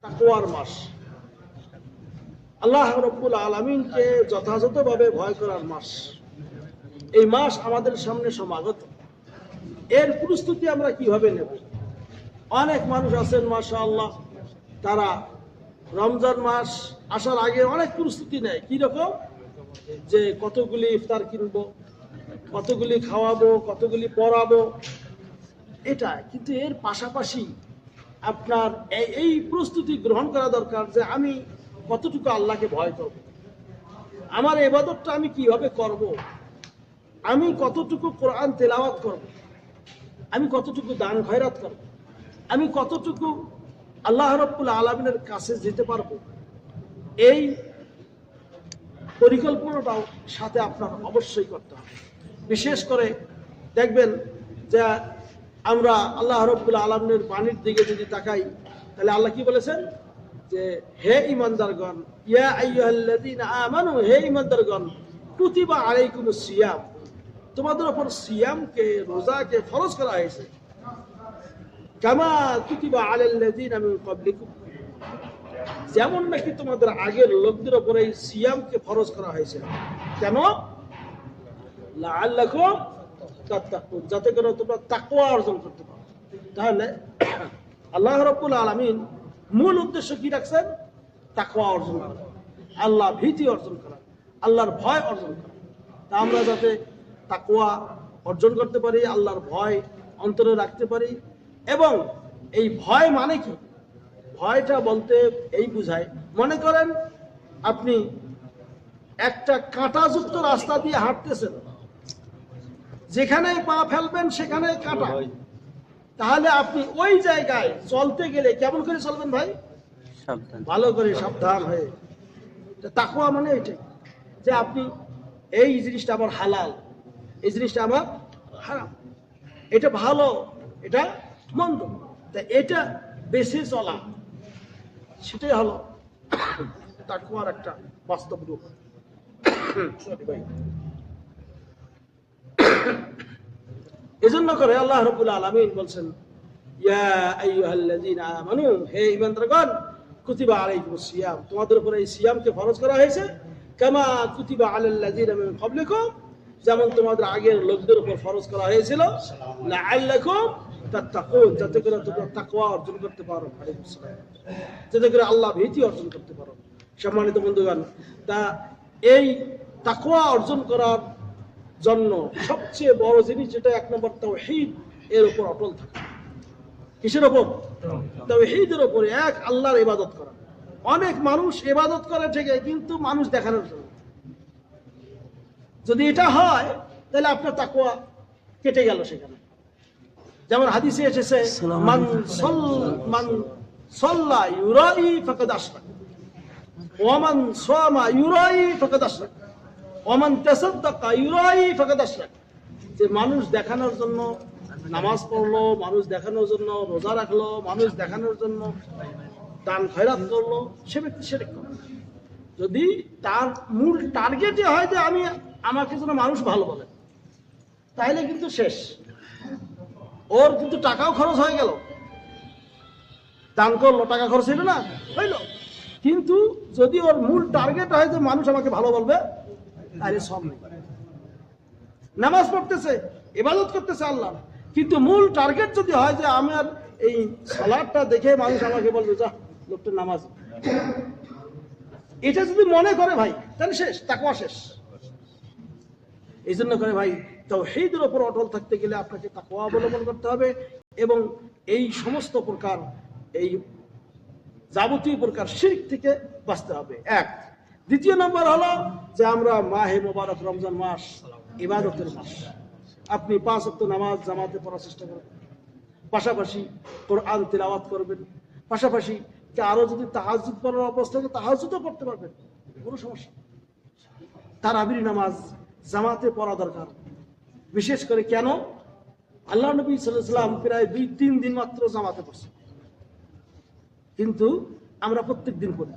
তাকওয়ার মাস, আল্লাহ রাব্বুল আলামিনকে যথাযথভাবে ভয় করার মাস। এই মাস আমাদের সামনে সমাগত। এর প্রস্তুতি আমরা কিভাবে নেব? অনেক মানুষ আছেন মাশাআল্লাহ, তারা রমজান মাস আসার আগে অনেক প্রস্তুতি নেয়। কি রকম? যে কতগুলি ইফতার কিনবো, কতগুলি খাওয়াবো, কতগুলি পড়াবো, এটা। কিন্তু এর পাশাপাশি আপনার এই প্রস্তুতি গ্রহণ করা দরকার যে আমি কতটুকু আল্লাহকে ভয় করব, আমার ইবাদতটা আমি কিভাবে করব, আমি কতটুকু কোরআন তেলাওয়াত করব, আমি কতটুকু দান খয়রাত করব, আমি কতটুকু আল্লাহ রাব্বুল আলামিনের কাছে যেতে পারবো। এই পরিকল্পনাটাও সাথে আপনার অবশ্যই করতে হবে। বিশেষ করে দেখবেন যে আমরা আল্লাহ রাব্বুল আলামিনের বাণীর দিকে যদি তাকাই, তাহলে আল্লাহ কি বলেছেন? যে হে ঈমানদারগণ, ইয়া আইয়ুহাল্লাযীনা আমানু, হে ঈমানদারগণ, কুতিবা আলাইকুমুস সিয়াম, তোমাদের উপর সিয়ামকে, রোজাকে ফরজ করা হয়েছে। কামা কুতিবা আলাল্লাযীনা মিন ক্বাবলিকুম, যেমন নাকি তোমাদের আগের লোকদের উপর এই সিয়ামকে ফরজ করা হয়েছে। কেন? লাআল্লাকুম তাত্তাকুন, যাতে করে তোমরা তাকওয়া অর্জন করতে পারো। তাহলে আল্লাহ রাব্বুল আলামিন মূল উদ্দেশ্য কি রাখছেন? তাকওয়া অর্জন করা, আল্লাহ ভীতি অর্জন করা, আল্লাহর ভয় অর্জন করা। তা আমরা যাতে তাকওয়া অর্জন করতে পারি, আল্লাহর ভয় অন্তরে রাখতে পারি। এবং এই ভয় মানে কি? ভয়টা বলতে এই বুঝায়, মনে করেন আপনি একটা কাঁটাযুক্ত রাস্তা দিয়ে হাঁটতেছেন, যেখানেই পা ফেলবেন সেখানে কাঁটা। তাহলে আপনি ওই জায়গায় চলতে গেলে কেমন করে চলবেন ভাই? ভালো করে, সাবধান হয়ে। তাকওয়া মানে এটাই, যে আপনি এই জিনিসটা আমার হালাল, এই জিনিসটা আমার হারাম, এটা ভালো, এটা মন্দ, তা এটা বেশি চলা, সেটাই হলো তাকওয়ার একটা বাস্তব রূপ। এজন্য করে আল্লাহ রাব্বুল আলামিন বলছেন, ইয়া আইয়ুহাল্লাযীনা আমানু, হে ঈমানদারগণ, কুতিবা আলাইকুমুস সিয়াম, তোমাদের উপর এই সিয়ামকে ফরজ করা হয়েছে। কামা কুতিবা আলাল্লাযীনা মিন ক্বাবলিকুম, যেমন তোমাদের আগের লোকদের উপর ফরজ করা হয়েছিল। লাআল্লাকুম তাত্তাকুন, যাতে করে তোমরা তাকওয়া অর্জন করতে পারো, যাতে করে আল্লাহ ভীতি অর্জন করতে পারো। সম্মানিত বন্ধুগণ, তা এই তাকওয়া অর্জন করার জন্য সবচেয়ে বড় জিনিস যেটা, এক নম্বর তাওহীদ, এর উপর অটল থাকা। কিসের উপর? তাওহীদের উপরে, এক আল্লাহর ইবাদত করা। অনেক মানুষ ইবাদত করে ঠিকই, কিন্তু মানুষ দেখানোর জন্য। যদি এটা হয় তাহলে আপনার তাকওয়া কেটে গেল সেখানে। যেমন হাদিসে এসেছে, মান সাল্লা ইউরাই ফাকাদ আশরাক, ওয়া মান সামা ইউরাই ফাকাদ আশরাক, ওয়া মান তাসাদ্দাকা ইউরাই ফাকাদ আশরাক। যে মানুষ দেখানোর জন্য নামাজ পড়লো, মানুষ দেখানোর জন্য রোজা রাখলো, মানুষ দেখানোর জন্য দান খয়রাত করলো, সে ব্যক্তি শিরক করে। যদি তার মূল টার্গেটই হয় যে আমাকে যেন মানুষ ভালো বলে, তাহলে কিন্তু শেষ। ওর কিন্তু টাকাও খরচ হয়ে গেল, দান করলো, টাকা খরচ হইল না, হইল। কিন্তু যদি ওর মূল টার্গেট হয় যে মানুষ আমাকে ভালো বলবে, তাহলে সব নেই। নামাজ পড়তেছে, ইবাদত করতেছে আল্লাহ, কিন্তু মূল টার্গেট যদি হয় যে আমার এই সালাদটা দেখে মানুষ আমাকে বলবে, যা লোকটা নামাজ, এটা যদি মনে করে ভাই, তাহলে শেষ, তাকওয়া শেষ। এই জন্য করে ভাই, তাওহীদের উপর অটল থাকতে গেলে আপনাকে তাকওয়া অবলম্বন করতে হবে, এবং এই সমস্ত প্রকার, এই যাবতীয় প্রকার শিরক থেকে বাঁচতে হবে। এক। দ্বিতীয় নম্বর হলো যে আমরা মাহে মোবারক রমজান মাস, ইবাদতের মাস। আপনি 5 ওয়াক্ত নামাজ জামাতে পড়ার চেষ্টা করবেন, পাশাপাশি কোরআন তিলাওয়াত করবেন, পাশাপাশি আরো যদি তাহাজ্জুদ পড়ার অবস্থা থাকে তাহাজ্জুদও পড়তে পারবেন, কোনো সমস্যা। তারাবির নামাজ জামাতে পড়া দরকার। বিশেষ করে কেন? আল্লাহ নবী সাল্লাল্লাহু আলাইহি ওয়াসাল্লাম প্রায় 2-3 দিন মাত্র জামাতে পড়ছেন, কিন্তু আমরা প্রত্যেক দিন পড়ি।